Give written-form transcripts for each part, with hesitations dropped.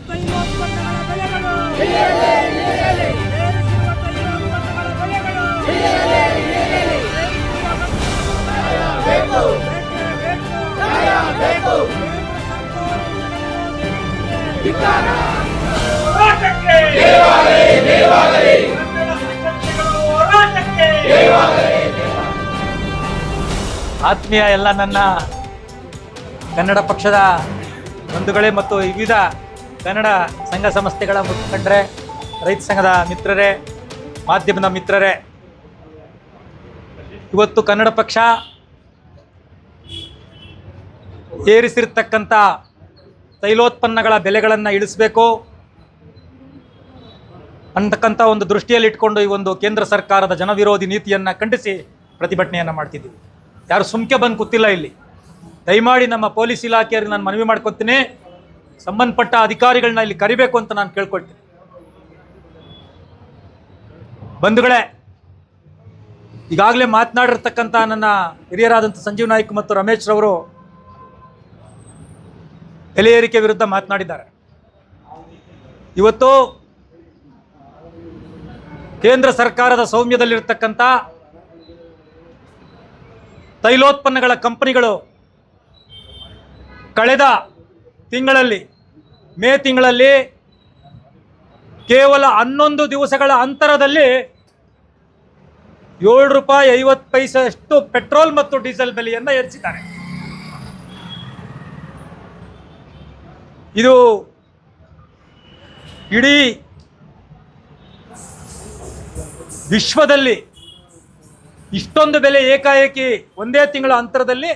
ತೈಲೋತ್ಪನ್ನಗಳ ಬೆಲೆಗಳು ಆತ್ಮೀಯ ಎಲ್ಲ ನನ್ನ ಕನ್ನಡ ಪಕ್ಷದ ಬಂಧುಗಳೇ ಮತ್ತು ವಿವಿಧ ಕನ್ನಡ ಸಂಘ ಸಂಸ್ಥೆಗಳ ಮುಖಂಡರೇ, ರೈತ ಸಂಘದ ಮಿತ್ರರೇ, ಮಾಧ್ಯಮದ ಮಿತ್ರರೇ, ಇವತ್ತು ಕನ್ನಡ ಪಕ್ಷ ಏರಿಸಿರ್ತಕ್ಕಂಥ ತೈಲೋತ್ಪನ್ನಗಳ ಬೆಲೆಗಳನ್ನು ಇಳಿಸಬೇಕು ಅಂತಕ್ಕಂಥ ಒಂದು ದೃಷ್ಟಿಯಲ್ಲಿ ಇಟ್ಕೊಂಡು ಈ ಒಂದು ಕೇಂದ್ರ ಸರ್ಕಾರದ ಜನವಿರೋಧಿ ನೀತಿಯನ್ನು ಖಂಡಿಸಿ ಪ್ರತಿಭಟನೆಯನ್ನು ಮಾಡ್ತಿದ್ದೀವಿ. ಯಾರು ಸುಮ್ಕೆ ಬಂದು ಕೂತಿಲ್ಲ ಇಲ್ಲಿ. ದಯಮಾಡಿ ನಮ್ಮ ಪೊಲೀಸ್ ಇಲಾಖೆಯವರಿಗೆ ನಾನು ಮನವಿ ಮಾಡ್ಕೊತೀನಿ, ಸಂಬಂಧಪಟ್ಟ ಅಧಿಕಾರಿಗಳನ್ನ ಇಲ್ಲಿ ಕರಿಬೇಕು ಅಂತ ನಾನು ಕೇಳ್ಕೊಳ್ತೀನಿ. ಬಂಧುಗಳೇ, ಈಗಾಗಲೇ ಮಾತನಾಡಿರ್ತಕ್ಕಂಥ ನನ್ನ ಹಿರಿಯರಾದಂಥ ಸಂಜೀವ್ ನಾಯ್ಕ್ ಮತ್ತು ರಮೇಶ್ ರವರು ಬೆಲೆ ಏರಿಕೆ ವಿರುದ್ಧ ಮಾತನಾಡಿದ್ದಾರೆ. ಇವತ್ತು ಕೇಂದ್ರ ಸರ್ಕಾರದ ಸ್ವಾಮ್ಯದಲ್ಲಿರ್ತಕ್ಕಂಥ ತೈಲೋತ್ಪನ್ನಗಳ ಕಂಪನಿಗಳು ಕಳೆದ ತಿಂಗಳಲ್ಲಿ ಮೇ ತಿಂಗಳಲ್ಲಿ ಕೇವಲ 11 ದಿವಸಗಳ ಅಂತರದಲ್ಲಿ ₹7.50 ಪೆಟ್ರೋಲ್ ಮತ್ತು ಡೀಸೆಲ್ ಬೆಲೆಯನ್ನು ಏರಿಸಿದ್ದಾರೆ. ಇದು ಇಡೀ ವಿಶ್ವದಲ್ಲಿ ಇಷ್ಟೊಂದು ಬೆಲೆ ಏಕಾಏಕಿ ಒಂದೇ ತಿಂಗಳ ಅಂತರದಲ್ಲಿ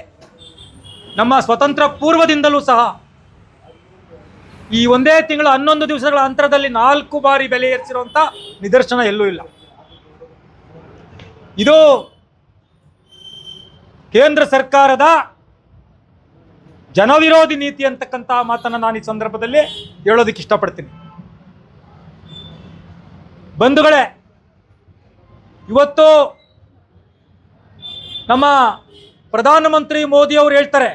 ನಮ್ಮ ಸ್ವತಂತ್ರ ಪೂರ್ವದಿಂದಲೂ ಸಹ ಈ ಒಂದೇ ತಿಂಗಳ 11 ದಿವಸಗಳ ಅಂತರದಲ್ಲಿ 4 ಬಾರಿ ಬೆಲೆ ಏರಿಸಿರುವಂಥ ನಿದರ್ಶನ ಎಲ್ಲೂ ಇಲ್ಲ. ಇದು ಕೇಂದ್ರ ಸರ್ಕಾರದ ಜನವಿರೋಧಿ ನೀತಿ ಅಂತಕ್ಕಂಥ ಮಾತನ್ನು ನಾನು ಈ ಸಂದರ್ಭದಲ್ಲಿ ಹೇಳೋದಕ್ಕೆ ಇಷ್ಟಪಡ್ತೀನಿ. ಬಂಧುಗಳೇ, ಇವತ್ತು ನಮ್ಮ ಪ್ರಧಾನಮಂತ್ರಿ ಮೋದಿ ಅವರು ಹೇಳ್ತಾರೆ,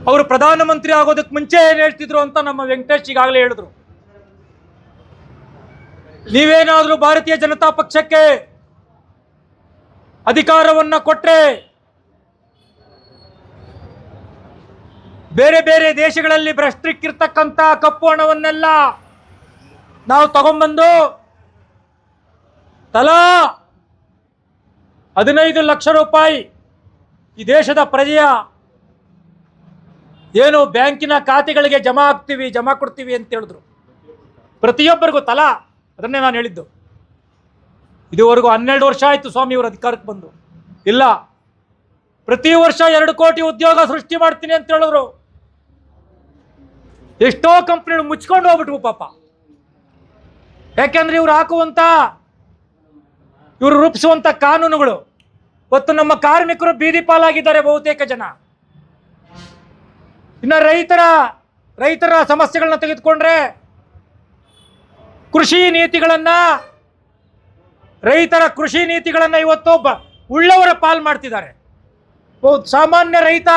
ಅವರು ಪ್ರಧಾನಮಂತ್ರಿ ಆಗೋದಕ್ಕೆ ಮುಂಚೆ ಏನು ಹೇಳ್ತಿದ್ರು ಅಂತ ನಮ್ಮ ವೆಂಕಟೇಶ್ ಈಗಾಗಲೇ ಹೇಳಿದ್ರು. ನೀವೇನಾದರೂ ಭಾರತೀಯ ಜನತಾ ಪಕ್ಷಕ್ಕೆ ಅಧಿಕಾರವನ್ನು ಕೊಟ್ಟರೆ ಬೇರೆ ಬೇರೆ ದೇಶಗಳಲ್ಲಿ ಭ್ರಷ್ಟರಿಕ್ಕಿರ್ತಕ್ಕಂಥ ಕಪ್ಪು ಹಣವನ್ನೆಲ್ಲ ನಾವು ತಗೊಂಡ್ಬಂದು ತಲಾ 15 ಲಕ್ಷ ರೂಪಾಯಿ ಈ ದೇಶದ ಪ್ರಜೆಯ ಏನು ಬ್ಯಾಂಕಿನ ಖಾತೆಗಳಿಗೆ ಜಮಾ ಕೊಡ್ತೀವಿ ಅಂತ ಹೇಳಿದ್ರು. ಪ್ರತಿಯೊಬ್ಬರಿಗೂ ತಲಾ, ಅದನ್ನೇ ನಾನು ಹೇಳಿದ್ದು. ಇದುವರೆಗೂ 12 ವರ್ಷ ಆಯಿತು ಸ್ವಾಮಿ ಇವರು ಅಧಿಕಾರಕ್ಕೆ ಬಂದು. ಇಲ್ಲ, ಪ್ರತಿ ವರ್ಷ 2 ಕೋಟಿ ಉದ್ಯೋಗ ಸೃಷ್ಟಿ ಮಾಡ್ತೀನಿ ಅಂತ ಹೇಳಿದ್ರು. ಎಷ್ಟೋ ಕಂಪ್ನಿಗಳು ಮುಚ್ಕೊಂಡು ಹೋಗ್ಬಿಟ್ವು ಪಾಪ. ಯಾಕೆಂದ್ರೆ ಇವರು ರೂಪಿಸುವಂಥ ಕಾನೂನುಗಳು ಇವತ್ತು ನಮ್ಮ ಕಾರ್ಮಿಕರು ಬೀದಿ ಪಾಲಾಗಿದ್ದಾರೆ ಬಹುತೇಕ ಜನ. ಇನ್ನು ರೈತರ ಸಮಸ್ಯೆಗಳನ್ನ ತೆಗೆದುಕೊಂಡ್ರೆ ರೈತರ ಕೃಷಿ ನೀತಿಗಳನ್ನು ಇವತ್ತು ಉಳ್ಳವರ ಪಾಲ್ ಮಾಡ್ತಿದ್ದಾರೆ. ಸಾಮಾನ್ಯ ರೈತ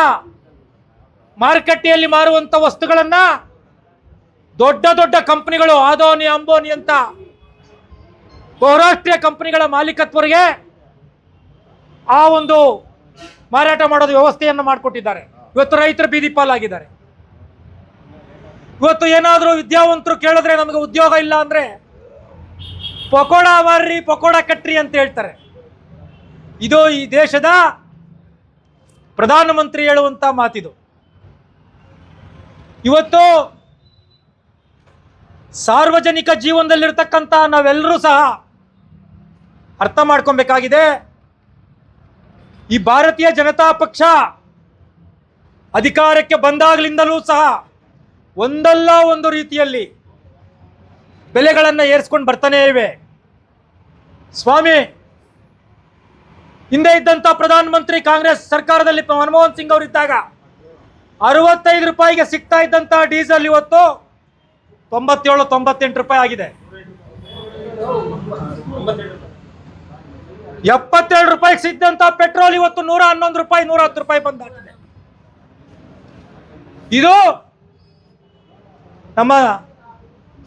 ಮಾರುಕಟ್ಟೆಯಲ್ಲಿ ಮಾರುವಂಥ ವಸ್ತುಗಳನ್ನು ದೊಡ್ಡ ದೊಡ್ಡ ಕಂಪನಿಗಳು, ಅದಾನಿ ಅಂಬಾನಿ ಅಂತ ಬಹುರಾಷ್ಟ್ರೀಯ ಕಂಪನಿಗಳ ಮಾಲೀಕತ್ವರಿಗೆ ಆ ಒಂದು ಮಾರಾಟ ಮಾಡೋದು ವ್ಯವಸ್ಥೆಯನ್ನು ಮಾಡಿಕೊಟ್ಟಿದ್ದಾರೆ. ಇವತ್ತು ರೈತರು ಬೀದಿ ಪಾಲಾಗಿದ್ದಾರೆ. ಇವತ್ತು ಏನಾದರೂ ವಿದ್ಯಾವಂತರು ಕೇಳಿದ್ರೆ ನಮಗೆ ಉದ್ಯೋಗ ಇಲ್ಲ ಅಂದರೆ ಪಕೋಡ ಮಾರ್ರಿ, ಪಕೋಡ ಕಟ್ರಿ ಅಂತ ಹೇಳ್ತಾರೆ. ಇದು ಈ ದೇಶದ ಪ್ರಧಾನಮಂತ್ರಿ ಹೇಳುವಂಥ ಮಾತಿದು. ಇವತ್ತು ಸಾರ್ವಜನಿಕ ಜೀವನದಲ್ಲಿರ್ತಕ್ಕಂಥ ನಾವೆಲ್ಲರೂ ಸಹ ಅರ್ಥ ಮಾಡ್ಕೊಬೇಕಾಗಿದೆ. ಈ ಭಾರತೀಯ ಜನತಾ ಪಕ್ಷ ಅಧಿಕಾರಕ್ಕೆ ಬಂದಾಗಲಿಂದಲೂ ಸಹ ಒಂದಲ್ಲ ಒಂದು ರೀತಿಯಲ್ಲಿ ಬೆಲೆಗಳನ್ನು ಏರಿಸ್ಕೊಂಡು ಬರ್ತಾನೇ ಇವೆ. ಸ್ವಾಮಿ, ಹಿಂದೆ ಇದ್ದಂಥ ಪ್ರಧಾನಮಂತ್ರಿ ಕಾಂಗ್ರೆಸ್ ಸರ್ಕಾರದಲ್ಲಿ ಮನಮೋಹನ್ ಸಿಂಗ್ ಅವರಿದ್ದಾಗ 65 ರೂಪಾಯಿಗೆ ಸಿಗ್ತಾ ಇದ್ದಂಥ ಡೀಸೆಲ್ ಇವತ್ತು 97-98 ರೂಪಾಯಿ ಆಗಿದೆ. 72 ರೂಪಾಯಿಗೆ ಸಿದ್ದಂತ ಪೆಟ್ರೋಲ್ ಇವತ್ತು 111 ರೂಪಾಯಿ 110 ರೂಪಾಯಿ ಬಂದಾಗಿದೆ. ಇದು ನಮ್ಮ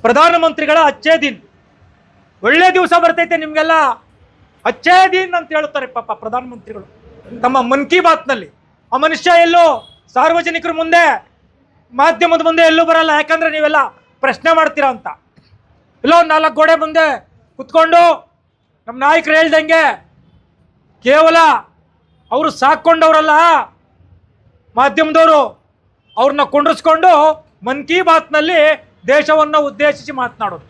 ಪ್ರಧಾನಮಂತ್ರಿಗಳ ಅಚ್ಚೇ ದಿನ್, ಒಳ್ಳೆ ದಿವಸ ಬರ್ತೈತೆ ನಿಮಗೆಲ್ಲ, ಅಚ್ಚೇ ದಿನ್ ಅಂತ ಹೇಳುತ್ತಾರೆ ಪಾಪ ಪ್ರಧಾನಮಂತ್ರಿಗಳು ತಮ್ಮ ಮನ್ ಕಿ ಬಾತ್ನಲ್ಲಿ. ಆ ಮನುಷ್ಯ ಎಲ್ಲೋ ಸಾರ್ವಜನಿಕರ ಮುಂದೆ, ಮಾಧ್ಯಮದ ಮುಂದೆ ಎಲ್ಲೂ ಬರಲ್ಲ, ಯಾಕಂದ್ರೆ ನೀವೆಲ್ಲ ಪ್ರಶ್ನೆ ಮಾಡ್ತೀರಾ ಅಂತ. ಎಲ್ಲೋ 4 ಗೋಡೆ ಮುಂದೆ ಕುತ್ಕೊಂಡು ನಮ್ಮ ನಾಯಕರು ಹೇಳ್ದಂಗೆ ಕೇವಲ ಅವರು ಸಾಕೊಂಡವರಲ್ಲ, ಮಾಧ್ಯಮದವರು ಅವ್ರನ್ನ ಕೊಂಡಿಸ್ಕೊಂಡು ಮನ್ ಕಿ ಬಾತ್ನಲ್ಲಿ ದೇಶವನ್ನು ಉದ್ದೇಶಿಸಿ ಮಾತನಾಡೋದು.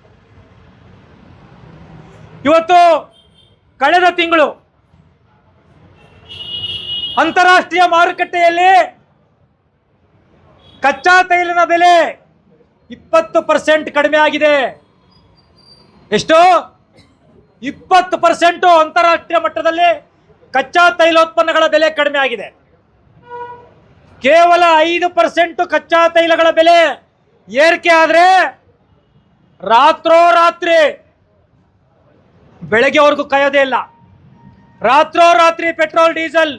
ಇವತ್ತು ಕಳೆದ ತಿಂಗಳು ಅಂತಾರಾಷ್ಟ್ರೀಯ ಮಾರುಕಟ್ಟೆಯಲ್ಲಿ ಕಚ್ಚಾ ತೈಲನ ಬೆಲೆ 20% ಕಡಿಮೆ ಆಗಿದೆ. ಎಷ್ಟು? 20% ಅಂತಾರಾಷ್ಟ್ರೀಯ ಮಟ್ಟದಲ್ಲಿ ಕಚ್ಚಾ ತೈಲೋತ್ಪನ್ನಗಳ ಬೆಲೆ ಕಡಿಮೆ ಆಗಿದೆ. ಕೇವಲ 5% ಕಚ್ಚಾ ತೈಲಗಳ ಬೆಲೆ ಏರಿಕೆ ಆದ್ರೆ ರಾತ್ರೋರಾತ್ರಿ, ಬೆಳಗ್ಗೆವರೆಗೂ ಕಾಯೋದೇ ಇಲ್ಲ, ರಾತ್ರೋರಾತ್ರಿ ಪೆಟ್ರೋಲ್ ಡೀಸೆಲ್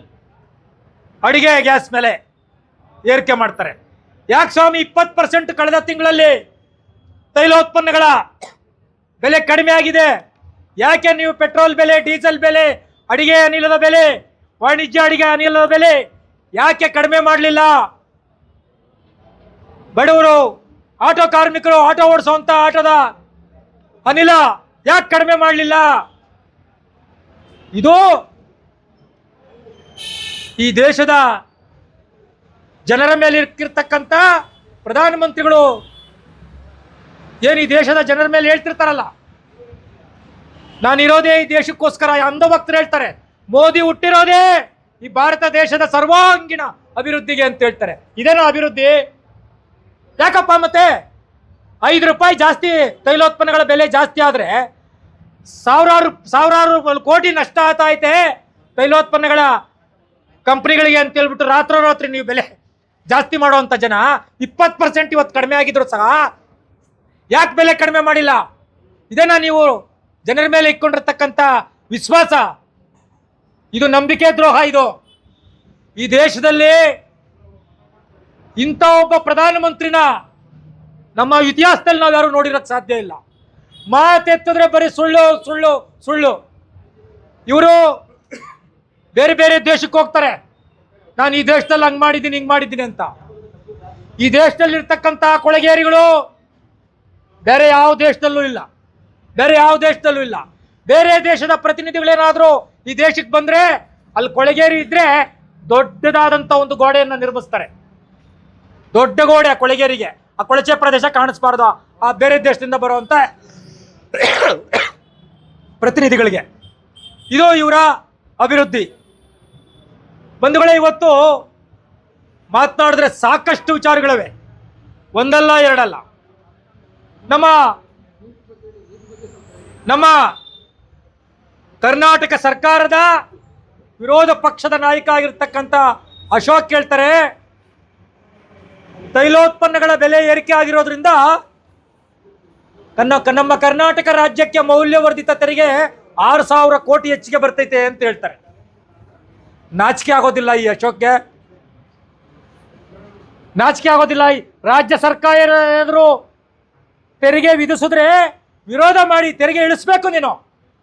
ಅಡಿಗೆ ಗ್ಯಾಸ್ ಮೇಲೆ ಏರಿಕೆ ಮಾಡ್ತಾರೆ. ಯಾಕೆ ಸ್ವಾಮಿ 20% ಕಳೆದ ತಿಂಗಳಲ್ಲಿ ತೈಲೋತ್ಪನ್ನಗಳ ಬೆಲೆ ಕಡಿಮೆ ಆಗಿದೆ? ಯಾಕೆ ನೀವು ಪೆಟ್ರೋಲ್ ಬೆಲೆ, ಡೀಸೆಲ್ ಬೆಲೆ, ಅಡಿಗೆ ಅನಿಲದ ಬೆಲೆ, ವಾಣಿಜ್ಯ ಅಡಿಗೆ ಅನಿಲದ ಬೆಲೆ ಯಾಕೆ ಕಡಿಮೆ ಮಾಡಲಿಲ್ಲ? ಬಡವರು, ಆಟೋ ಕಾರ್ಮಿಕರು, ಆಟೋ ಓಡಿಸುವಂತ ಆಟೋದ ಅನಿಲ ಯಾಕೆ ಕಡಿಮೆ ಮಾಡಲಿಲ್ಲ? ಇದು ಈ ದೇಶದ ಜನರ ಮೇಲೆ ಇರ್ತಕ್ಕಂಥ ಪ್ರಧಾನಮಂತ್ರಿಗಳು ಏನು ಈ ದೇಶದ ಜನರ ಮೇಲೆ ಹೇಳ್ತಿರ್ತಾರಲ್ಲ, ನಾನಿರೋದೇ ಈ ದೇಶಕ್ಕೋಸ್ಕರ, ಅಂಧಭಕ್ತರು ಹೇಳ್ತಾರೆ. ಮೋದಿ ಹುಟ್ಟಿರೋದೇ ಈ ಭಾರತ ದೇಶದ ಸರ್ವಾಂಗೀಣ ಅಭಿವೃದ್ಧಿಗೆ ಅಂತ ಹೇಳ್ತಾರೆ. ಇದೇನೋ ಅಭಿವೃದ್ಧಿ? ಯಾಕಪ್ಪ ಮತ್ತೆ 5 ರೂಪಾಯಿ ಜಾಸ್ತಿ ತೈಲೋತ್ಪನ್ನಗಳ ಬೆಲೆ ಜಾಸ್ತಿ ಆದರೆ ಸಾವಿರಾರು ಕೋಟಿ ನಷ್ಟ ಆಗ್ತಾ ಐತೆ ತೈಲೋತ್ಪನ್ನಗಳ ಕಂಪ್ನಿಗಳಿಗೆ ಅಂತ ಹೇಳ್ಬಿಟ್ಟು ರಾತ್ರೋರಾತ್ರಿ ನೀವು ಬೆಲೆ ಜಾಸ್ತಿ ಮಾಡುವಂಥ ಜನ 20% ಇವತ್ತು ಕಡಿಮೆ ಆಗಿದ್ರು ಸಹ ಯಾಕೆ ಬೆಲೆ ಕಡಿಮೆ ಮಾಡಿಲ್ಲ? ಇದೇನಾ ನೀವು ಜನರ ಮೇಲೆ ಇಟ್ಕೊಂಡಿರ್ತಕ್ಕಂಥ ವಿಶ್ವಾಸ? ಇದು ನಂಬಿಕೆ ದ್ರೋಹ. ಇದು ಈ ದೇಶದಲ್ಲಿ ಇಂಥ ಒಬ್ಬ ಪ್ರಧಾನಮಂತ್ರಿನ ನಮ್ಮ ಇತಿಹಾಸದಲ್ಲಿ ನಾವು ಯಾರು ನೋಡಿರೋಕ್ಕೆ ಸಾಧ್ಯ ಇಲ್ಲ. ಮಾತೆತ್ತಿದ್ರೆ ಬರೀ ಸುಳ್ಳು ಸುಳ್ಳು ಸುಳ್ಳು. ಇವರು ಬೇರೆ ಬೇರೆ ದೇಶಕ್ಕೆ ಹೋಗ್ತಾರೆ, ನಾನು ಈ ದೇಶದಲ್ಲಿ ಹಂಗೆ ಮಾಡಿದ್ದೀನಿ ಹಿಂಗೆ ಮಾಡಿದ್ದೀನಿ ಅಂತ. ಈ ದೇಶದಲ್ಲಿ ಇರ್ತಕ್ಕಂಥ ಕೊಳಗೇರಿಗಳು ಬೇರೆ ಯಾವ ದೇಶದಲ್ಲೂ ಇಲ್ಲ, ಬೇರೆ ಯಾವ ದೇಶದಲ್ಲೂ ಇಲ್ಲ. ಬೇರೆ ದೇಶದ ಪ್ರತಿನಿಧಿಗಳೇನಾದರೂ ಈ ದೇಶಕ್ಕೆ ಬಂದರೆ ಅಲ್ಲಿ ಕೊಳಗೇರಿ ಇದ್ರೆ ದೊಡ್ಡದಾದಂಥ ಒಂದು ಗೋಡೆಯನ್ನು ನಿರ್ಮಿಸ್ತಾರೆ, ದೊಡ್ಡ ಗೋಡೆ ಆ ಕೊಳಗೇರಿಗೆ. ಆ ಕೊಳಚೆ ಪ್ರದೇಶ ಕಾಣಿಸ್ಬಾರ್ದು ಆ ಬೇರೆ ದೇಶದಿಂದ ಬರುವಂಥ ಪ್ರತಿನಿಧಿಗಳಿಗೆ. ಇದು ಇವರ ಅಭಿವೃದ್ಧಿ. ಬಂಧುಗಳೇ, ಇವತ್ತು ಮಾತನಾಡಿದ್ರೆ ಸಾಕಷ್ಟು ವಿಚಾರಗಳಿವೆ, ಒಂದಲ್ಲ ಎರಡಲ್ಲ. ನಮ್ಮ ಕರ್ನಾಟಕ ಸರ್ಕಾರದ ವಿರೋಧ ಪಕ್ಷದ ನಾಯಕ ಆಗಿರ್ತಕ್ಕಂಥ ಅಶೋಕ್ ಹೇಳ್ತಾರೆ, ತೈಲೋತ್ಪನ್ನಗಳ ಬೆಲೆ ಏರಿಕೆ ಆಗಿರೋದ್ರಿಂದ ನಮ್ಮ ಕರ್ನಾಟಕ ರಾಜ್ಯಕ್ಕೆ ಮೌಲ್ಯವರ್ಧಿತ ತೆರಿಗೆ 6,000 ಕೋಟಿ ಹೆಚ್ಚಿಗೆ ಬರ್ತೈತೆ ಅಂತ ಹೇಳ್ತಾರೆ. ನಾಚಿಕೆ ಆಗೋದಿಲ್ಲ ಈ ಅಶೋಕ್ಗೆ? ನಾಚಿಕೆ ಆಗೋದಿಲ್ಲ? ಈ ರಾಜ್ಯ ಸರ್ಕಾರ ಏನಾದರೂ ತೆರಿಗೆ ವಿಧಿಸಿದ್ರೆ ವಿರೋಧ ಮಾಡಿ ತೆರಿಗೆ ಇಳಿಸ್ಬೇಕು ನೀನು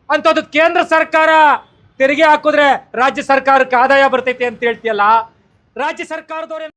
ಅಂಥದ್ದು. ಕೇಂದ್ರ ಸರ್ಕಾರ ತೆರಿಗೆ ಹಾಕಿದ್ರೆ ರಾಜ್ಯ ಸರ್ಕಾರಕ್ಕೆ ಆದಾಯ ಬರ್ತೈತೆ ಅಂತ ಹೇಳ್ತೀಯಲ್ಲ. ರಾಜ್ಯ ಸರ್ಕಾರದವ್ರೆ